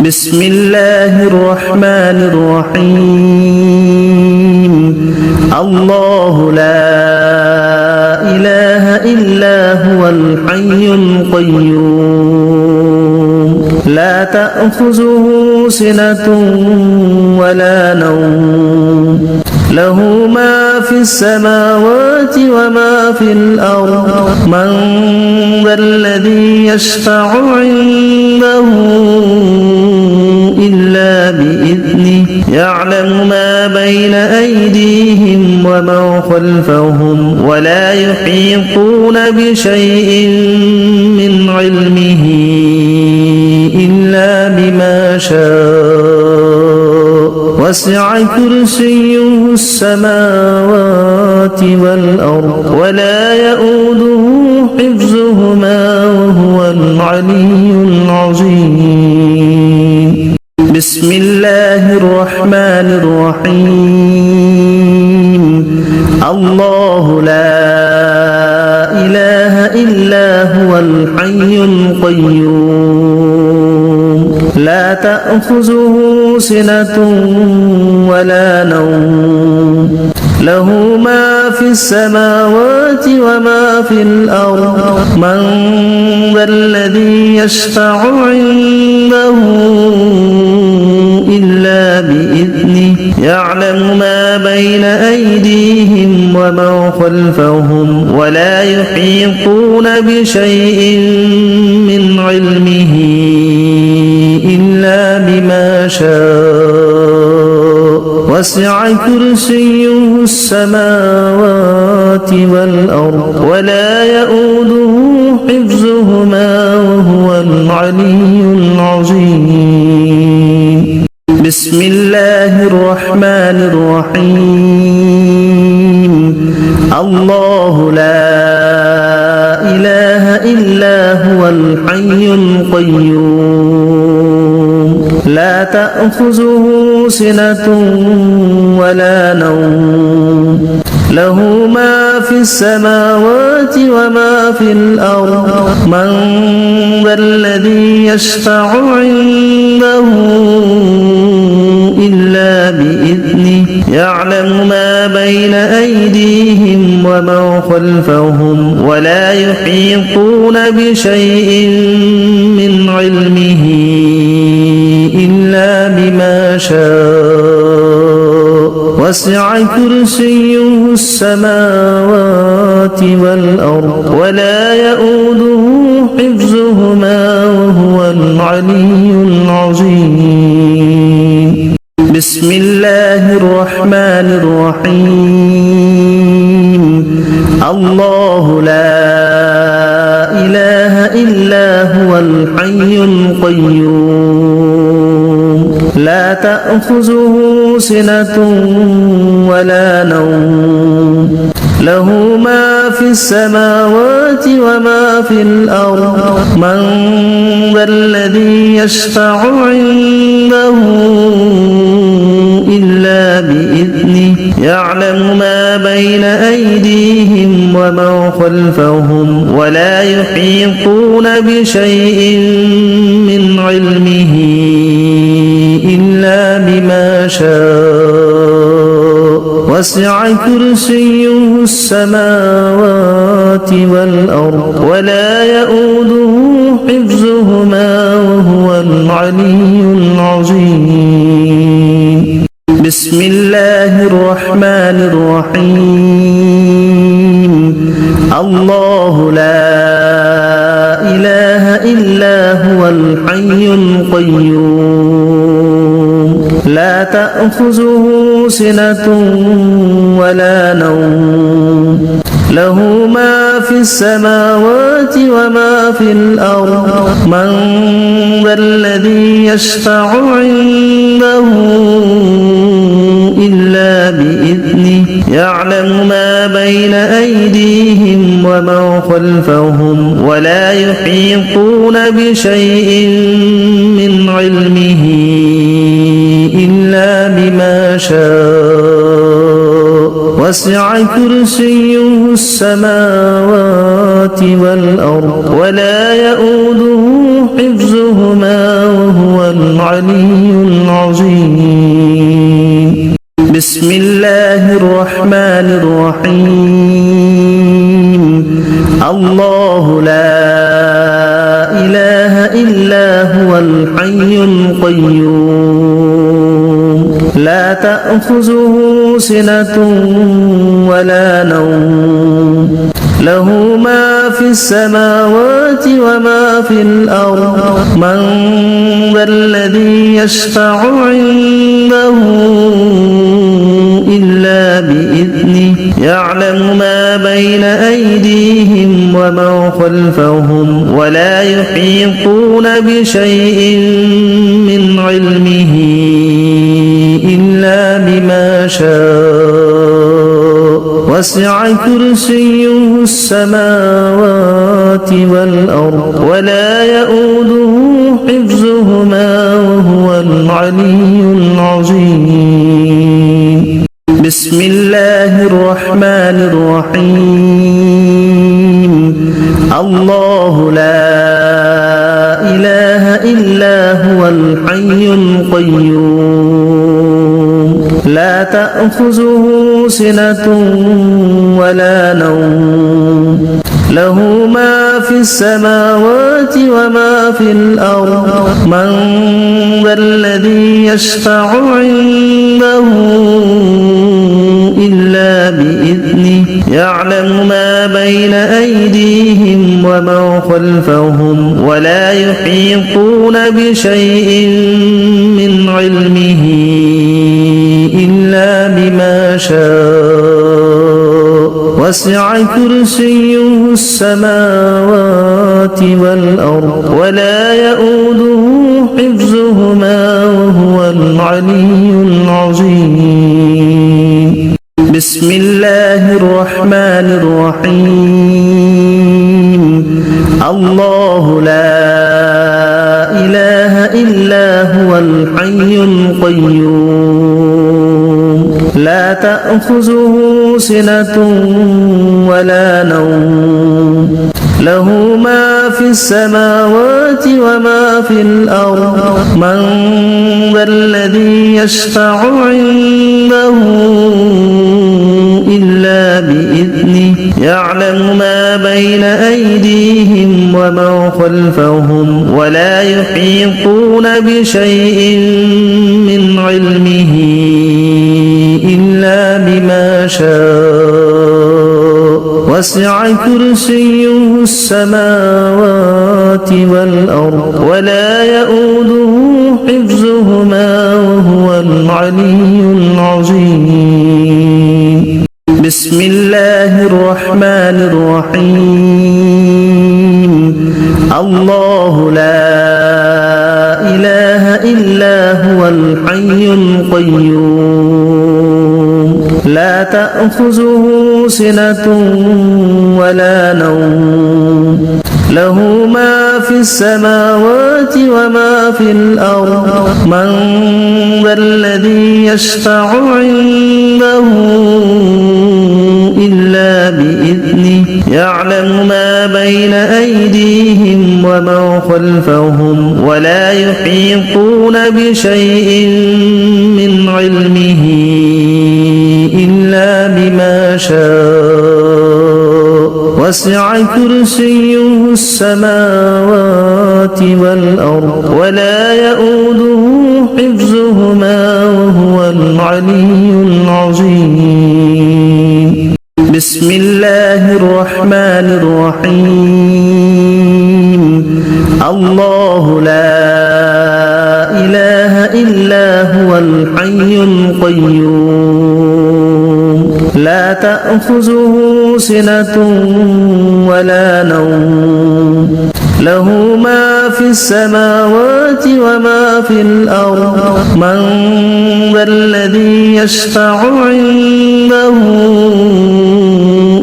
بسم الله الرحمن الرحيم الله لا إله إلا هو الحي القيوم لا تأخذه سنة ولا نوم له ما في السماوات وما في الأرض من ذا الذي يشفع عنده إلا بإذنه يعلم ما بين أيديهم وما خلفهم ولا يحيطون بشيء من علمه إلا بما شاء وسع كرسيه السماوات والأرض ولا يؤوده حفظهما وهو العلي العظيم بسم الله الرحمن الرحيم الله لا إله إلا هو الحي القيوم لا تأخذه سنة ولا نوم له ما في السماوات وما في الأرض من ذا الذي يشفع عنده إلا بإذنه يعلم ما بين أيديهم وما خلفهم ولا يحيطون بشيء من علمه إلا بما شاء وسع كرسيه السماوات والأرض ولا يؤوده حفظهما وهو العلي العظيم بسم الله الرحمن الرحيم الله لا إله إلا هو الحي القيوم لا تأخذه سنة ولا نوم له ما في السماوات وما في الأرض من ذا الذي يشفع عنده إلا بإذنه يعلم ما بين أيديهم وما خلفهم ولا يحيطون بشيء من علمه إلا بما شاء وسع كرسيه السماوات والأرض ولا يؤوده حفظهما وهو العلي العظيم بسم الله الرحمن الرحيم الله لا إله إلا هو الحي القيوم لا تأخذه سنة ولا نوم له ما في السماوات وما في الأرض من ذا الذي يشفع عنده إلا بإذنه يعلم ما بين أيديهم وما خلفهم ولا يحيطون بشيء من علمه إلا بما شاء وسع كرسيه السماوات والأرض ولا يؤوده حفظهما وهو العلي العظيم بسم الله الرحمن الرحيم الله لا إله إلا هو الحي القيوم لا تأخذه سنة ولا نوم له ما في السماوات وما في الأرض من ذا الذي يشفع عنده إلا بإذنه يعلم ما بين أيديهم وما خلفهم ولا يحيطون بشيء من علمه إلا بما شاء وسع كرسيه السماوات والأرض ولا يؤوده حفظهما وهو العلي العظيم. بسم الله الرحمن الرحيم. الله لا إله إلا هو الحي القيوم لا تأخذه سنة ولا نوم له ما في السماوات وما في الأرض من ذا الذي يشفع عنده إلا بإذنه يعلم ما بين أيديهم وما خلفهم ولا يحيطون بشيء من علمه إلا بما شاء وسع كرسيه السماوات والأرض ولا يؤوده حفظهما وهو العلي العظيم. بسم الله الرحمن الرحيم. الله لا إله إلا هو الحي القيوم لا تأخذه سنة ولا نوم له ما في السماوات وما في الأرض من ذا الذي يشفع عنده إلا بإذنه يعلم ما بين أيديهم وما خلفهم ولا يحيطون بشيء من علمه إلا بما شاء وسع كرسيه السماوات والأرض ولا يؤوده حفظهما وهو العلي العظيم. بسم الله الرحمن الرحيم. الله لا إله إلا هو الحي القيوم لا تأخذه سنة ولا نوم له ما في السماوات وما في الأرض من ذا الذي يشفع عنده إلا بإذنه يعلم ما بين أيديهم وما خلفهم ولا يحيطون بشيء من علمه إلا بما شاء وسع كرسيه السماوات والأرض ولا يؤوده حفظهما وهو العلي العظيم. بسم الله الرحمن الرحيم. الله لا إله إلا هو الحي القيوم لا تأخذه سنة ولا نوم له ما في السماوات وما في الأرض من ذا الذي يشفع عنده إلا بإذنه يعلم ما بين أيديهم وما خلفهم ولا يحيطون بشيء من علمه إلا بما شاء وسع كرسيه السماوات والأرض ولا يؤوده حفظهما وهو العلي العظيم. بسم الله الرحمن الرحيم. الله لا إله إلا هو الحي القيوم لا تأخذه سنة ولا نوم له ما في السماوات وما في الأرض من ذا الذي يشفع عنده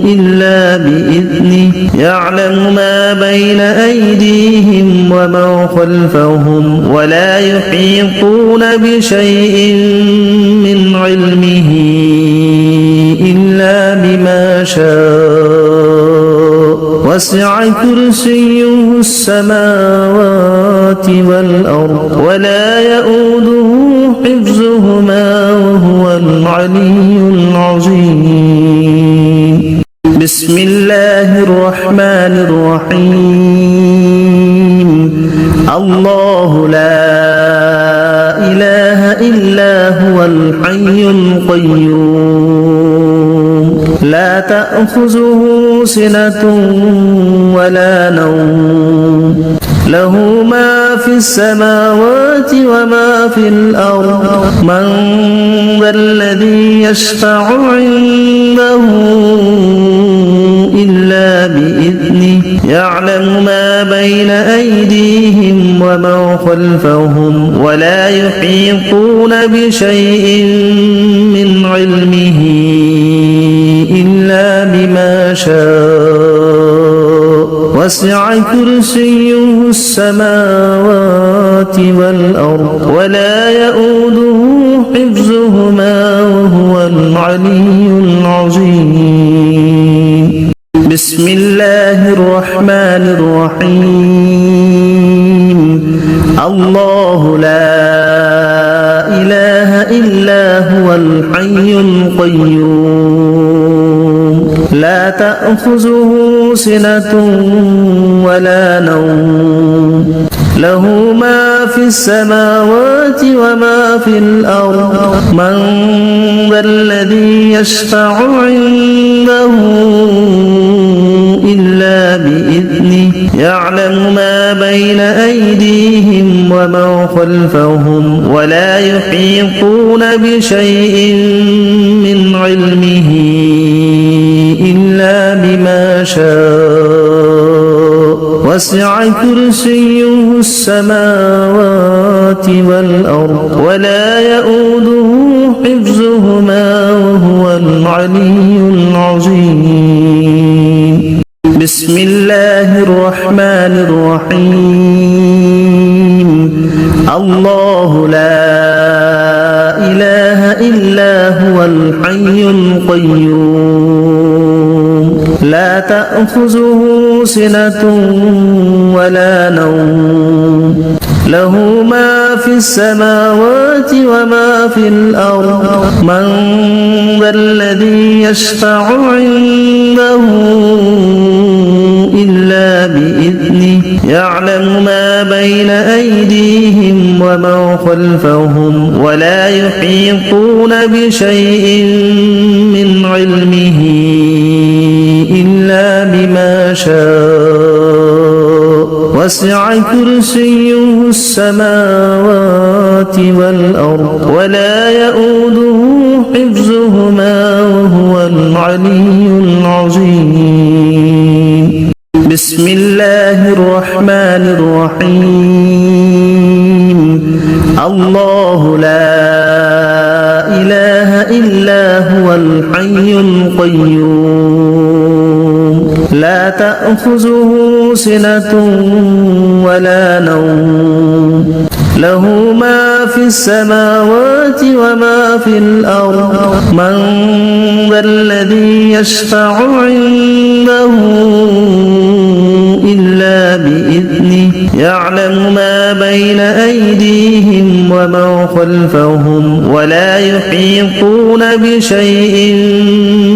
إلا بإذنه يعلم ما بين أيديهم وما خلفهم ولا يحيطون بشيء من علمه إلا بما شاء وسع كرسيه السماوات والأرض ولا يؤوده حفظهما وهو العلي العظيم بسم الله الرحمن الرحيم الله لا إله إلا هو الحي القيوم لا تأخذه سنة ولا نوم له ما في السماوات وما في الأرض من ذا الذي يشفع عنده إلا بإذنه يعلم ما بين أيديهم وما خلفهم ولا يحيطون بشيء من علمه إلا بما شاء وسع كرسيه السماوات والأرض ولا يؤوده حفظهما وهو العلي العظيم بسم الله الرحمن الرحيم الله لا إله إلا هو الحي القيوم لا تأخذه سنة ولا نوم له ما في السماوات وما في الأرض من ذا الذي يشفع عنده إلا بإذنه يعلم ما بين أيديهم وما خلفهم ولا يحيطون بشيء من علمه إلا بما شاء وسع كرسيه السماوات والأرض ولا يؤوده حفظهما وهو العلي العظيم بسم الله الرحمن الرحيم الله لا إله إلا هو الحي القيوم لا تأخذه سنة ولا نوم له ما في السماوات وما في الأرض من ذا الذي يشفع عنده إلا بإذنه يعلم ما بين أيديهم وما خلفهم ولا يحيطون بشيء من علمه إلا بما شاء وسع كرسيه السماوات والأرض ولا يؤوده حفظهما وهو العلي العظيم بسم الله الرحمن الرحيم الله لا إله إلا هو الحي القيوم لا تأخذه سنة ولا نوم له ما في السماوات وما في الأرض من ذا الذي يشفع عنده إلا بإذنه يعلم ما بين أيديهم وما خلفهم ولا يحيطون بشيء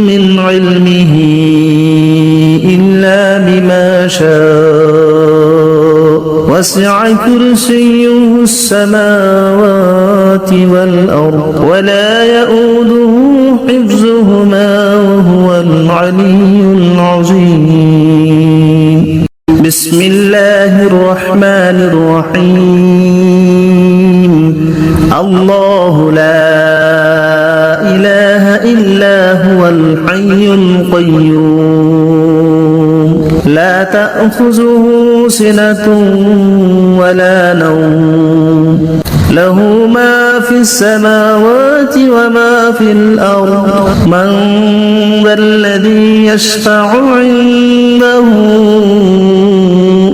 من علمه إلا بما شاء وسع كرسيه السماوات والأرض ولا يؤوده حفظهما وهو العلي العظيم بسم الله الرحمن الرحيم الله لا إله إلا هو الحي القيوم لا تأخذه سنة ولا نوم له ما في السماوات وما في الأرض من ذا الذي يشفع عنده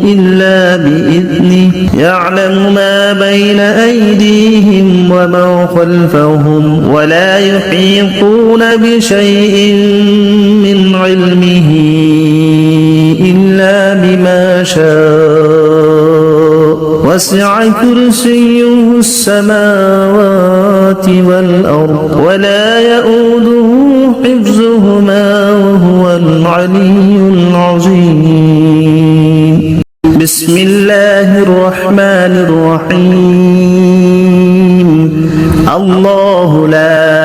إلا بإذنه يعلم ما بين أيديهم وما خلفهم ولا يحيطون بشيء من علمه إلا بما شاء وسع كرسيه السماوات والأرض ولا يؤوده حفظهما وهو العلي العظيم بسم الله الرحمن الرحيم الله لا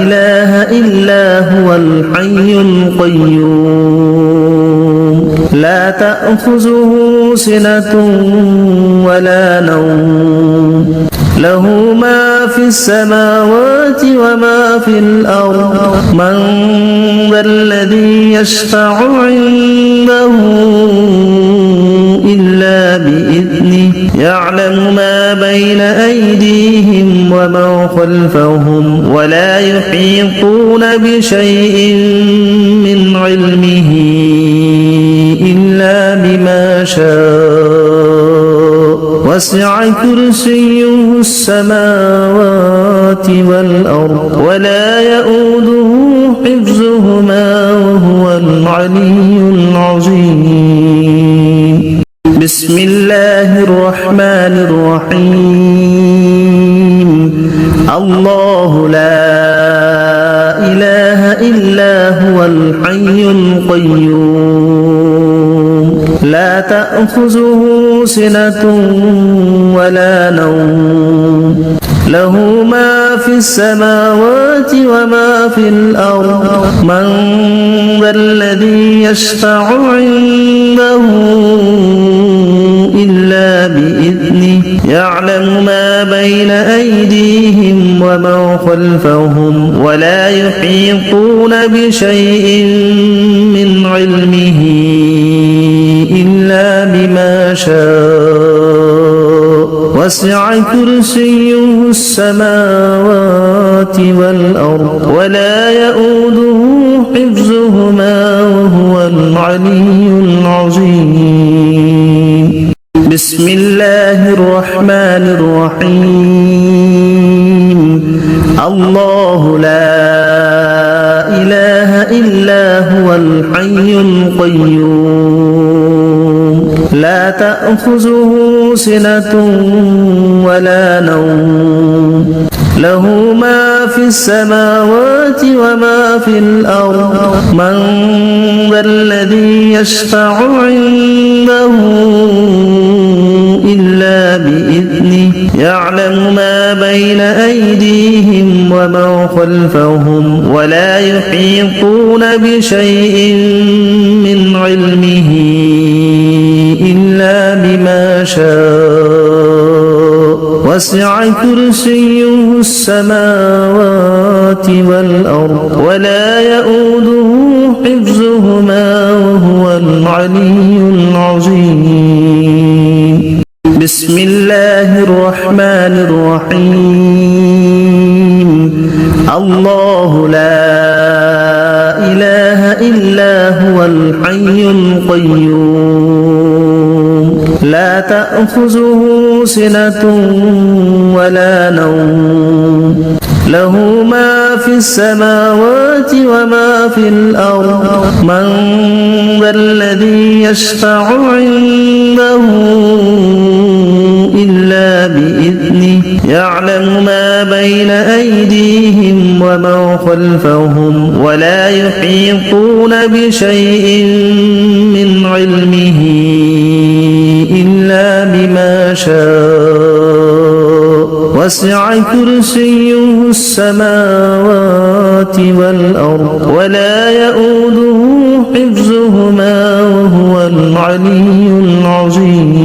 إله إلا هو الحي القيوم لا تأخذه سنة ولا نوم له ما في السماوات وما في الأرض من ذا الذي يشفع عنده إلا بإذنه يعلم ما بين أيديهم وما خلفهم ولا يحيطون بشيء من علمه إلا بما شاء وسع كرسيه السماوات والأرض ولا يؤوده حفظهما وهو العلي العظيم بسم الله الرحمن الرحيم الله لا إله إلا هو الحي القيوم لا تأخذه سنة ولا نوم له ما في السماوات وما في الأرض من ذا الذي يشفع عنده إلا بإذنه يعلم ما بين أيديهم وما خلفهم ولا يحيطون بشيء من علمه إلا بما شاء وسع كرسيه السماوات والأرض ولا يؤوده حفظهما وهو العلي العظيم بسم الله الرحمن الرحيم الله لا إله إلا هو الحي القيوم لا تأخذه سنة ولا نوم له ما في السماوات وما في الأرض من ذا الذي يشفع عنده إلا بإذنه يعلم ما بين أيديهم وما خلفهم ولا يحيطون بشيء من علمه إلا بما شاء وسع كرسيه السماوات والأرض ولا يؤوده حفظهما وهو العلي العظيم بسم الله الرحمن الرحيم الله لا إله إلا هو الحي القيوم لا تأخذه سنة ولا نوم له ما في السماوات وما في الأرض من ذا الذي يشفع عنده إلا بإذنه يعلم ما بين أيديهم وما خلفهم ولا يحيطون بشيء من علمه إلا بما شاء وسع كرسيه السماوات والأرض ولا يؤوده حفظهما وهو العلي العظيم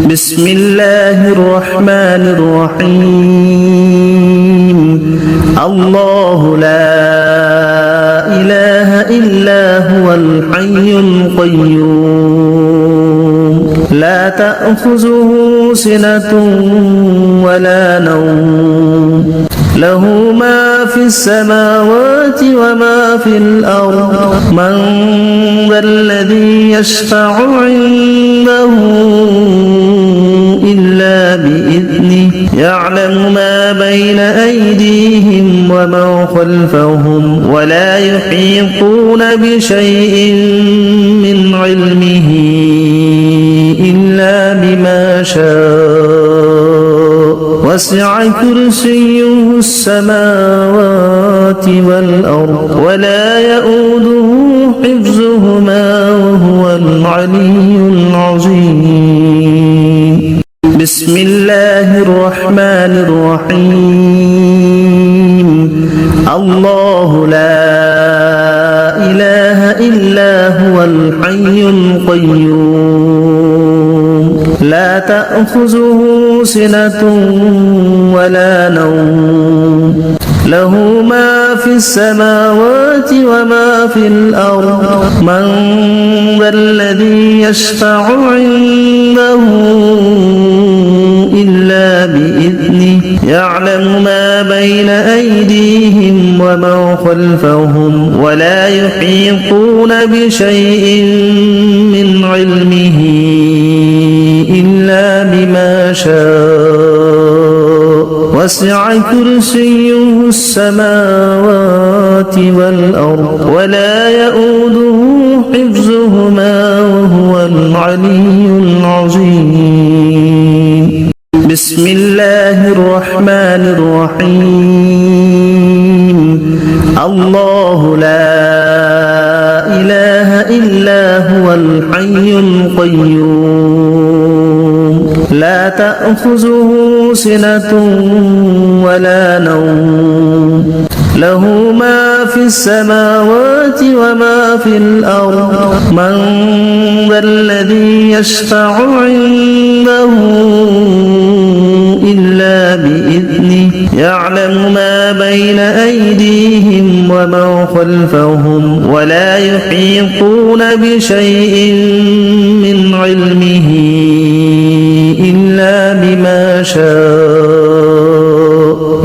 بسم الله الرحمن الرحيم الله لا إله إلا هو الحي القيوم لا تأخذه سنة ولا نوم له ما في السماوات وما في الأرض من ذا الذي يشفع عنده إلا بإذنه يعلم ما بين أيديهم وما خلفهم ولا يحيطون بشيء من علمه إلا وسع كرسيه السماوات والأرض ولا يؤوده حفظهما وهو العلي العظيم بسم الله الرحمن الرحيم الله لا إله إلا هو الحي القيوم لا تأخذه سنة ولا نوم له ما في السماوات وما في الأرض من ذا الذي يشفع عنده إلا بإذنه يعلم ما بين أيديهم وما خلفهم ولا يحيطون بشيء من علمه إلا بما شاء وسع كرسيه السماوات والأرض ولا يؤوده حفظهما وهو العلي العظيم بسم الله الرحمن الرحيم الله لا إله إلا هو الحي القيوم لا تأخذه سنة ولا نوم له ما في السماوات وما في الأرض من ذا الذي يشفع عنده إلا بإذنه يعلم ما بين أيديهم وما خلفهم ولا يحيطون بشيء من علمه إلا بما شاء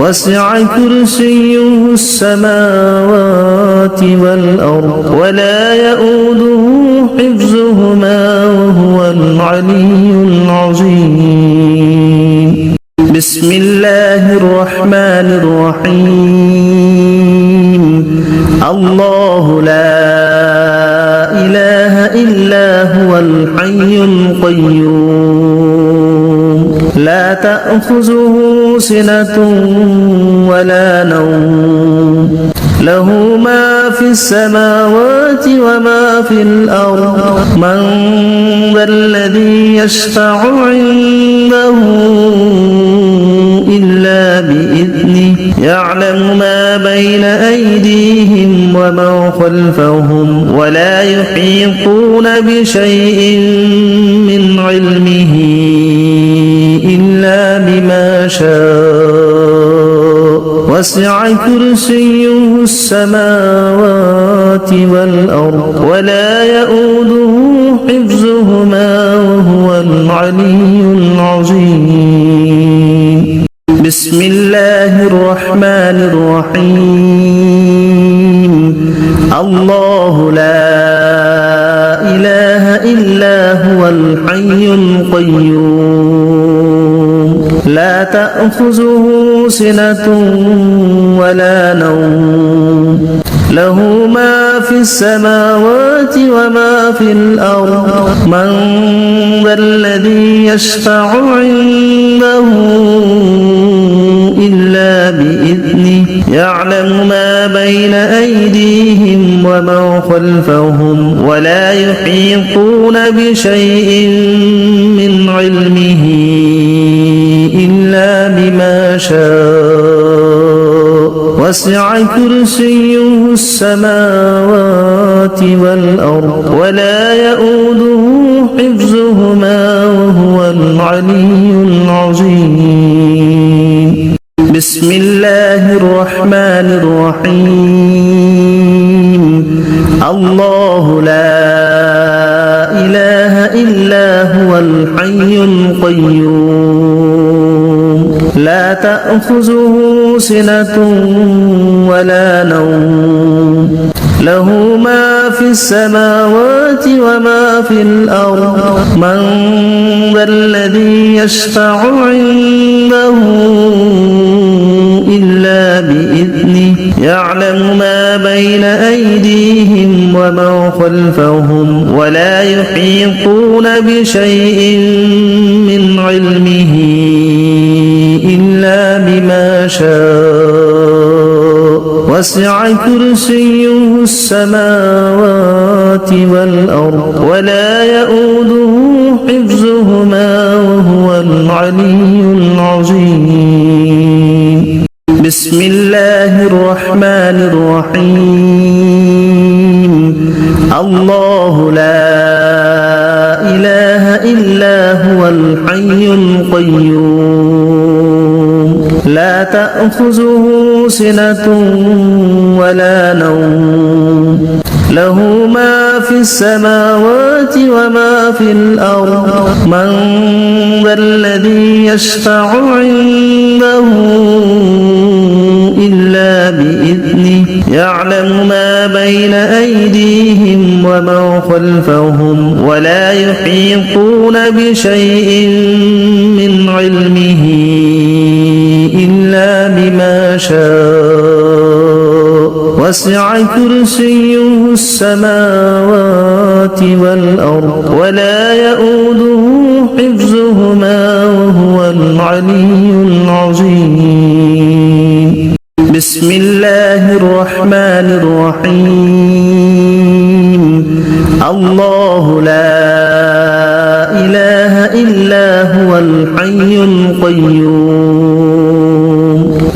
وسع كرسيه السماوات والأرض ولا يؤوده حفظهما وهو العلي العظيم بسم الله الرحمن الرحيم الله لا إله إلا هو الحي القيوم لا تأخذه سنة ولا نوم له ما في السماوات وما في الأرض من ذا الذي يشفع عنده إلا بإذنه يعلم ما بين أيديهم وما خلفهم ولا يحيطون بشيء من علمه إلا بما شاء وسع كرسيه السماوات والأرض ولا يؤوده حفظهما وهو العلي العظيم بسم الله الرحمن الرحيم الله لا إله إلا هو الحي القيوم لا تأخذه سنة ولا نوم له ما في السماوات وما في الأرض من ذا الذي يشفع عنده إلا بإذنه يعلم ما بين أيديهم وما خلفهم ولا يحيطون بشيء من علمه إلا بما شاء وسع كرسيه السماوات والأرض ولا يؤوده حفظهما وهو العلي العظيم بسم الله الرحمن الرحيم الله لا إله إلا هو الحي القيوم لا تأخذه سنة ولا نوم له ما في السماوات وما في الأرض من ذا الذي يشفع عنده إلا بإذنه يعلم ما بين أيديهم وما خلفهم ولا يحيطون بشيء من علمه إلا وسع كرسيه السماوات والأرض ولا يؤوده حفظهما وهو العلي العظيم بسم الله الرحمن الرحيم الله لا إله إلا هو الحي القيوم لا تأخذه سنة ولا نوم له ما في السماوات وما في الأرض من ذا الذي يشفع عنده إلا بإذنه يعلم ما بين أيديهم وما خلفهم ولا يحيطون بشيء من علمه إلا بما شاء وسع كرسيه السماوات والأرض ولا يؤوده حفظهما وهو العلي العظيم بسم الله الرحمن الرحيم الله لا إله إلا هو الحي القيوم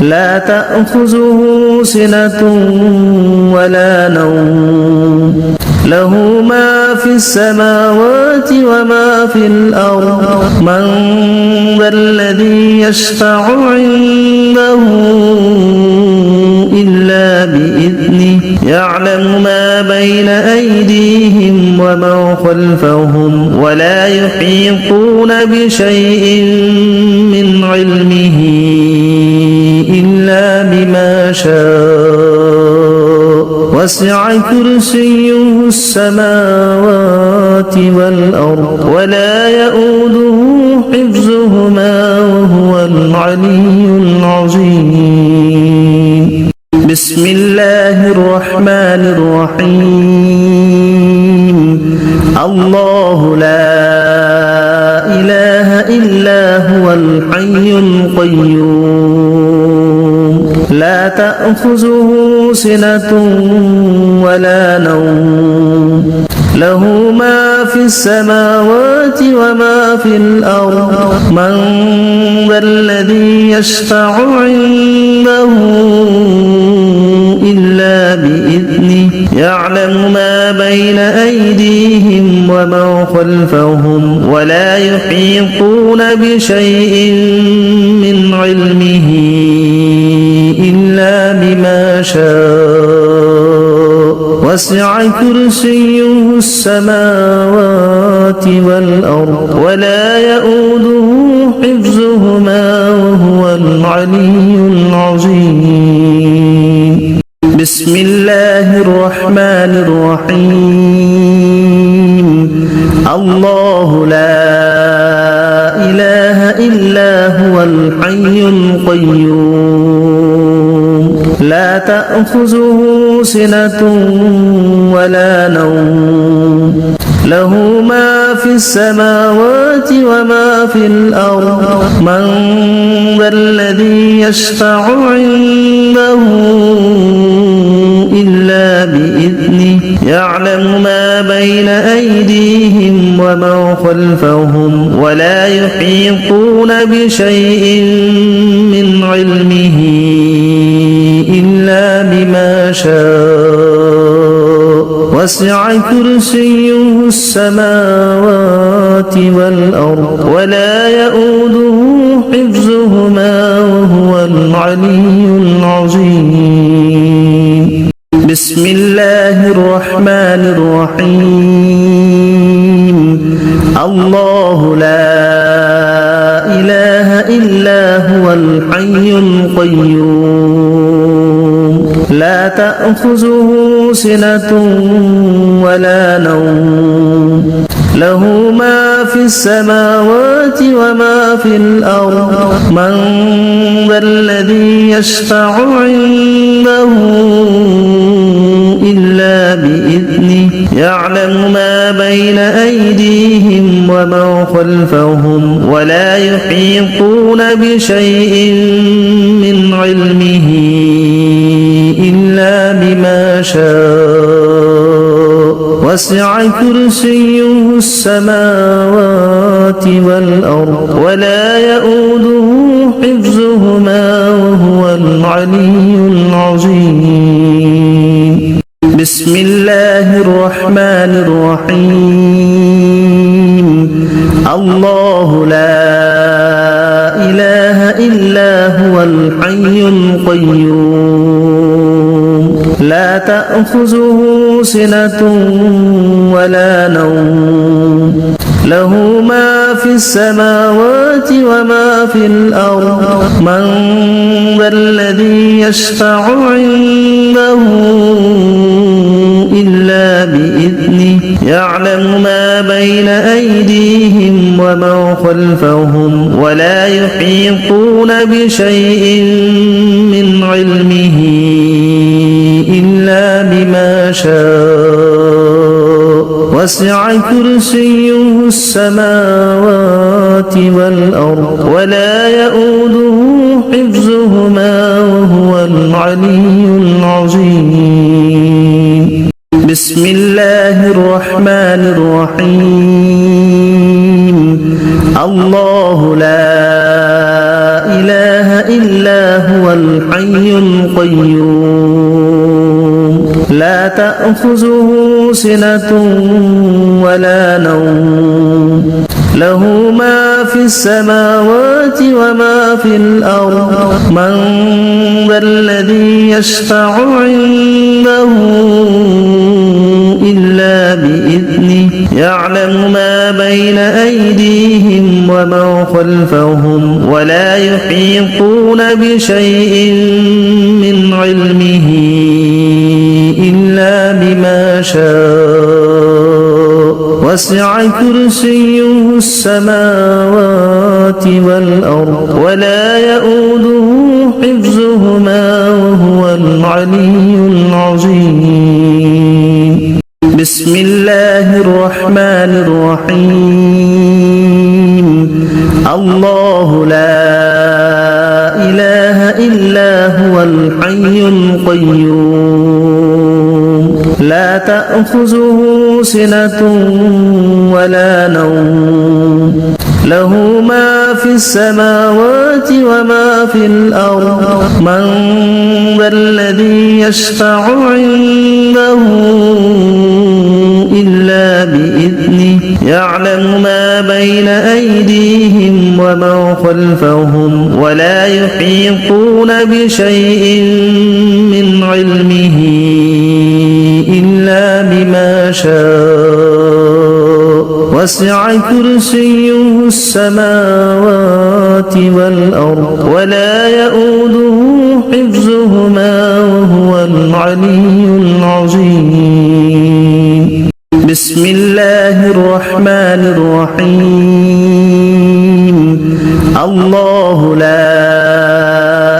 لا تأخذه سنة ولا نوم له ما في السماوات وما في الأرض من ذا الذي يشفع عنده إلا بإذنه يعلم ما بين أيديهم وما خلفهم ولا يحيطون بشيء من علمه إلا بما شاء وسع كرسيه السماوات والأرض ولا يؤوده حفظهما وهو العلي العظيم بسم الله الرحمن الرحيم الله لا إله إلا هو الحي القيوم لا تأخذه سنة ولا نوم له ما في السماوات وما في الأرض من ذا الذي يشفع عنده إلا بإذنه يعلم ما بين أيديهم وما خلفهم ولا يحيطون بشيء من علمه إلا بما شاء وسع كرسيه السماوات والأرض ولا يؤوده حفظهما وهو العلي العظيم بسم الله الرحمن الرحيم الله لا إله إلا هو الحي القيوم لا تأخذه سنة ولا نوم له ما في السماوات وما في الأرض من ذا الذي يشفع عنده إلا بإذنه يعلم ما بين أيديهم وما خلفهم ولا يحيطون بشيء من علمه إلا بما شاء وسع كرسيه السماوات والأرض ولا يؤوده حفظهما وهو العلي العظيم بسم الله الرحمن الرحيم الله لا إله إلا هو الحي القيوم لا تأخذه سنة ولا نوم له ما في السماوات وما في الأرض من ذا الذي يشفع عنده إلا بإذنه يعلم ما بين أيديهم وما خلفهم ولا يحيطون بشيء من علمه إلا بما شاء وسع كرسيه السماوات والأرض ولا يؤوده حفظهما وهو العلي العظيم بسم الله الرحمن الرحيم الله لا إله إلا هو الحي القيوم لا تأخذه سنة ولا نوم له ما في السماوات وما في الأرض من ذا الذي يشفع عنده إلا بإذنه يعلم ما بين أيديهم وما خلفهم ولا يحيطون بشيء من علمه إلا شاء وسع كرسيه السماوات والأرض ولا يؤوده حفظهما وهو العلي العظيم بسم الله الرحمن الرحيم الله لا إله إلا هو الحي القيوم لا تأخذه سنة ولا نوم له ما في السماوات وما في الأرض من ذا الذي يشفع عنده إلا بإذنه يعلم ما بين أيديهم وما خلفهم ولا يحيطون بشيء من علمه إلا بما شاء وسع كرسيه السماوات والأرض ولا يؤوده حفظهما وهو العلي العظيم بسم الله الرحمن الرحيم الله لا إله إلا هو الحي القيوم لا تأخذه سنة ولا نوم له ما في السماوات وما في الأرض من ذا الذي يشفع عنده إلا بإذنه يعلم ما بين أيديهم وما خلفهم ولا يحيطون بشيء من علمه إلا بما شاء وسع كرسيه السماوات والأرض ولا يؤوده حفظهما وهو العلي العظيم بسم الله الرحمن الرحيم الله لا إله إلا هو الحي القيوم لا تأخذه سنة ولا نوم له ما في السماوات وما في الأرض من ذا الذي يشفع عنده إلا بإذنه يعلم ما بين أيديهم وما خلفهم ولا يحيطون بشيء من علمه إلا بما شاء وسع كرسيه السماوات والأرض ولا يؤوده حفظهما وهو العلي العظيم بسم الله الرحمن الرحيم الله لا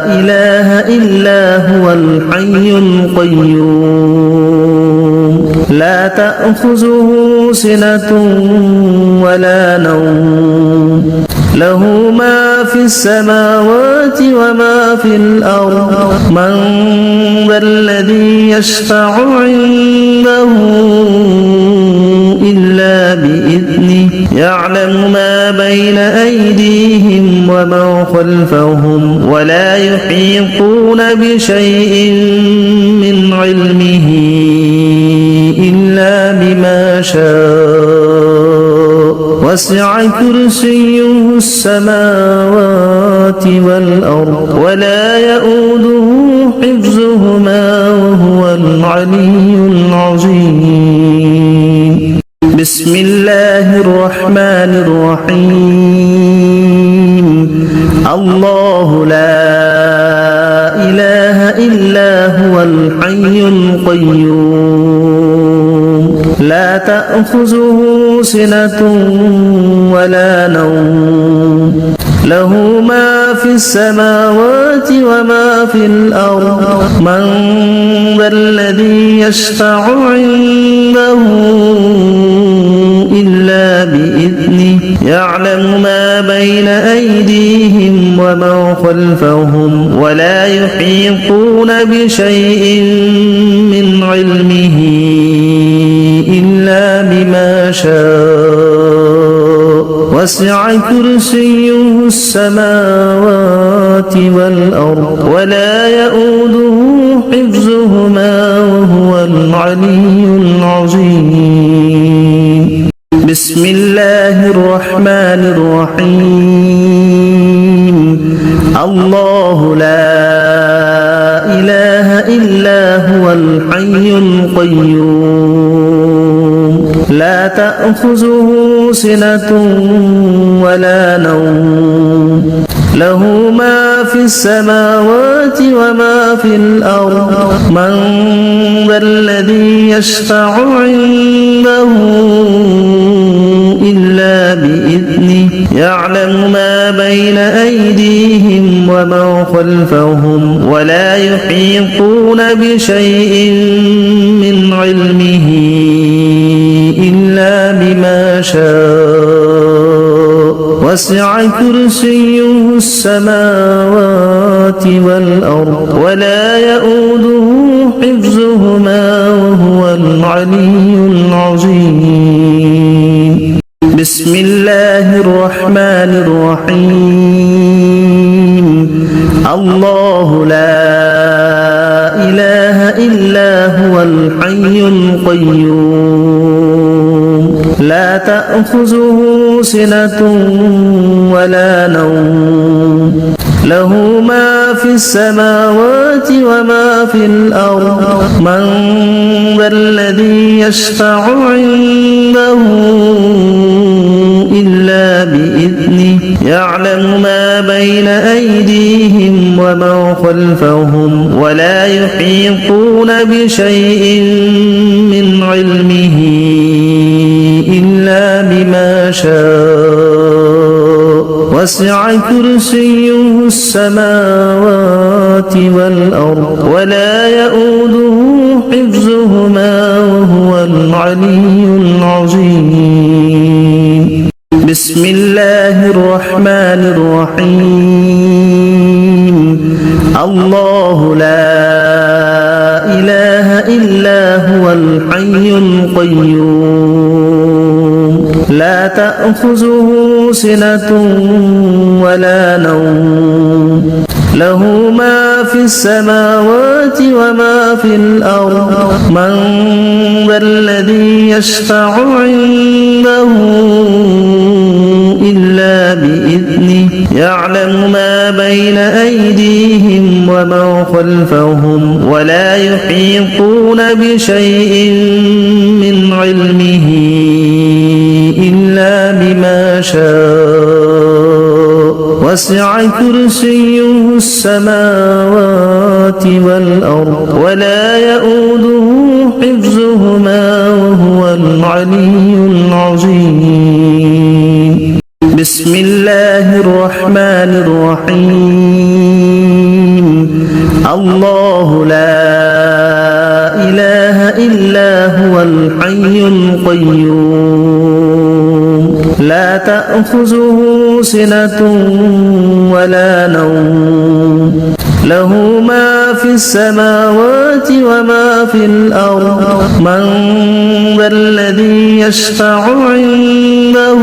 إله إلا هو الحي القيوم لا تأخذه سنة ولا نوم له ما في السماوات وما في الأرض من ذا الذي يشفع عنده إلا بإذنه يعلم ما بين أيديهم وما خلفهم ولا يحيطون بشيء من علمه إلا بما شاء وسع كرسيه السماوات والأرض ولا يؤوده حفظهما وهو العلي العظيم بسم الله الرحمن الرحيم الله لا إله إلا هو الحي القيوم لا تأخذه سنة ولا نوم له ما في السماوات وما في الأرض من ذا الذي يشفع عنده إلا بإذنه يعلم ما بين أيديهم وما خلفهم ولا يحيطون بشيء من علمه إلا بما شاء وسع كرسيه السماوات والأرض ولا يؤوده حفظهما وهو العلي العظيم بسم الله الرحمن الرحيم الله لا إله إلا هو الحي القيوم لا تأخذه سنة ولا نوم له ما في السماوات وما في الأرض من ذا الذي يشفع عنده إلا بإذنه يعلم ما بين أيديهم وما خلفهم ولا يحيطون بشيء من علمه إلا بما شاء وسع كرسيه السماوات والأرض ولا يؤوده حفظهما وهو العلي العظيم بسم الله الرحمن الرحيم الله لا إله إلا هو الحي القيوم لا تأخذه سنة ولا نوم له ما في السماوات وما في الأرض من ذا الذي يشفع عنده إلا بإذنه يعلم ما بين أيديهم وما خلفهم ولا يحيطون بشيء من علمه إلا بما شاء وسع كرسيه السماوات والأرض ولا يؤوده حفظهما وهو العلي العظيم بسم الله الرحمن الرحيم الله لا إله إلا هو الحي القيوم لا تأخذه سنة ولا نوم له ما في السماوات وما في الأرض من ذا الذي يشفع عنده إلا بإذنه يعلم ما بين أيديهم وما خلفهم ولا يحيطون بشيء من علمه إلا بما شاء وسع كرسيه السماوات والأرض ولا يؤوده حفظهما وهو العلي العظيم بسم الله الرحمن الرحيم الله لا إله إلا هو الحي القيوم لا تأخذه سنة ولا نوم له ما في السماوات وما في الأرض من ذا الذي يشفع عنده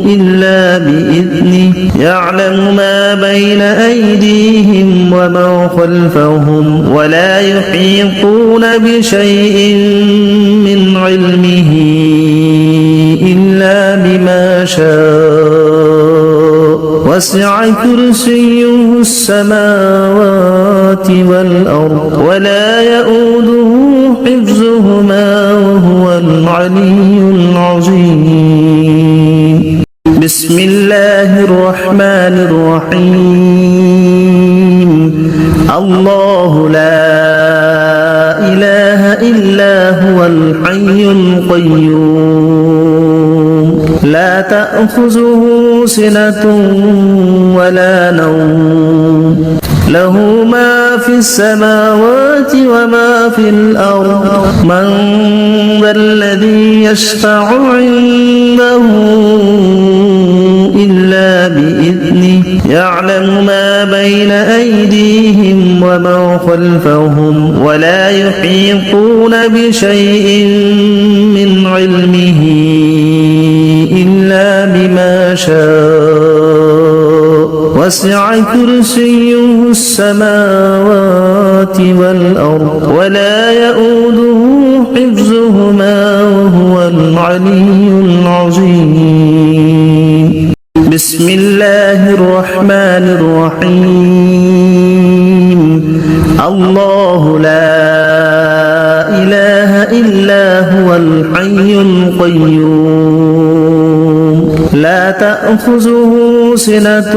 إلا بإذنه يعلم ما بين أيديهم وما خلفهم ولا يحيطون بشيء من علمه إلا بما شاء وسع كرسيه السماوات والأرض ولا يؤوده حفظهما وهو العلي العظيم بسم الله الرحمن الرحيم الله لا إله إلا هو الحي القيوم لا تأخذه سنة ولا نوم له ما في السماوات وما في الأرض من ذا الذي يشفع عنده إلا بإذنه يعلم ما بين أيديهم وما خلفهم ولا يحيطون بشيء من علمه إلا بما شاء وسع كرسيه السماوات والأرض ولا يؤوده حفظهما وهو العلي العظيم بسم الله الرحمن الرحيم الله لا إله إلا هو الحي القيوم لا تأخذه سنة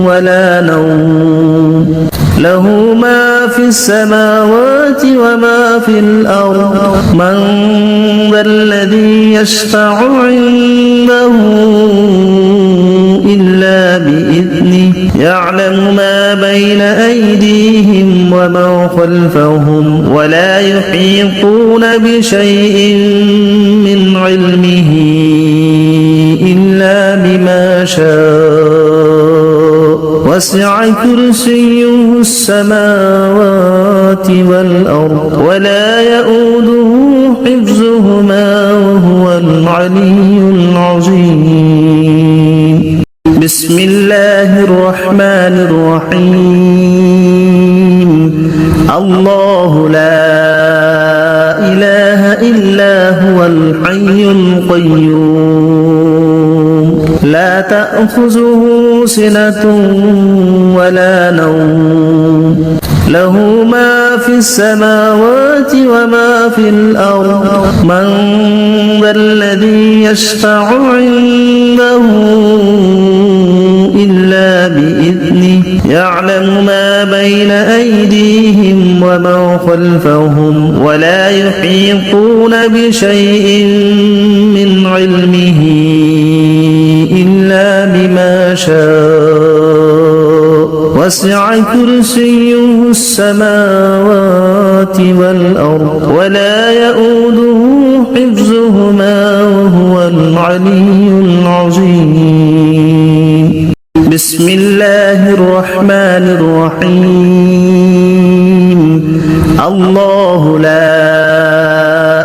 ولا نوم له ما في السماوات وما في الأرض من ذا الذي يشفع عنده إلا بإذنه يعلم ما بين أيديهم وما خلفهم ولا يحيطون بشيء من علمه إلا بما شاء وسع كرسيه السماوات والأرض ولا يؤوده حفظهما وهو العلي العظيم بسم الله الرحمن الرحيم الله لا إله إلا هو الحي القيوم لا تأخذه سنة ولا نوم له ما في السماوات وما في الأرض من ذا الذي يشفع عنده إلا بإذنه يعلم ما بين أيديهم وما خلفهم ولا يحيطون بشيء من علمه إلا بما شاء وسع كرسيه السماوات والأرض ولا يؤوده حفظهما وهو العلي العظيم بسم الله الرحمن الرحيم الله لا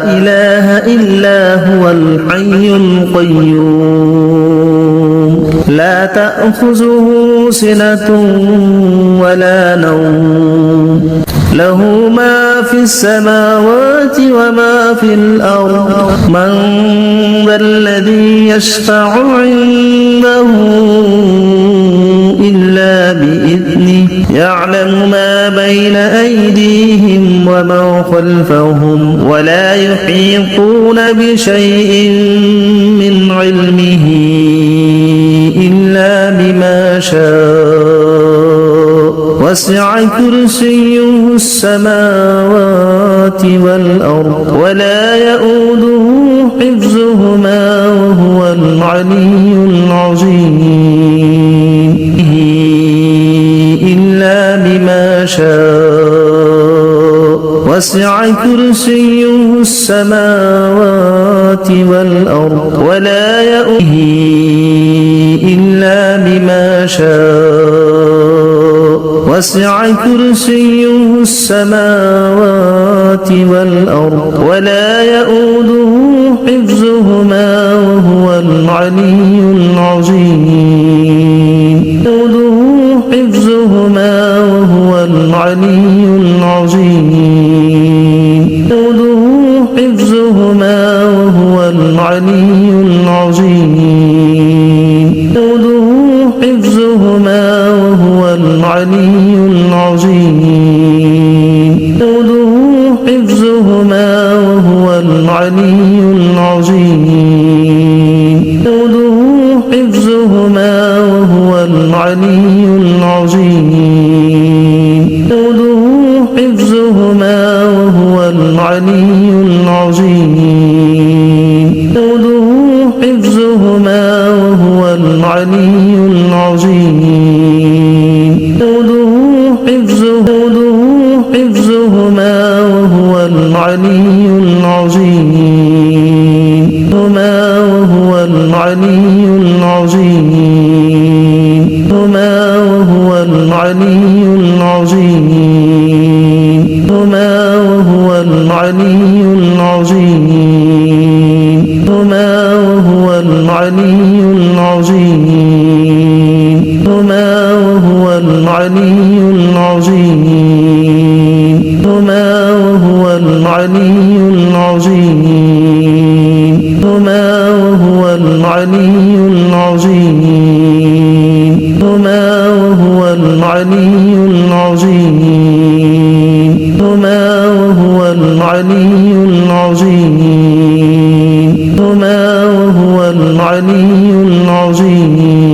إله إلا هو الحي القيوم لا تأخذه سنة ولا نوم له ما في السماوات وما في الأرض من ذا الذي يشفع عنده إلا بإذنه يعلم ما بين أيديهم وما خلفهم ولا يحيطون بشيء من علمه إلا بما شاء وسع كرسيه السماوات والأرض ولا يؤوده حفظهما وهو العلي العظيم إلا بما شاء وسع كرسيه السماوات والأرض ولا يؤوده إلا بما شاء وسع كرسيه السماوات والأرض ولا يؤوده حفظهما وهو العلي العظيم يؤوده حفظهما وهو العلي العظيم يؤوده حفظهما وهو العلي العظيم يؤوده حفظهما وهو العلي العظيم يؤوده حفظهما وهو العلي العظيم يؤوده حفظهما وهو العلي العظيم يؤوده حفظهما وهو العلي العظيم يؤوده حفظهما وهو العلي العظيم يؤوده حفظهما وهو العلي العظيم وهو العلي العظيم وما وهو العلي العظيم وما وهو العلي العظيم وما وهو العلي العظيم وما وهو العلي العظيم وما وهو العلي العظيم وما وهو العلي العظيم وما وهو العلي العظيم وما وهو العلي العظيم وما وهو العلي العظيم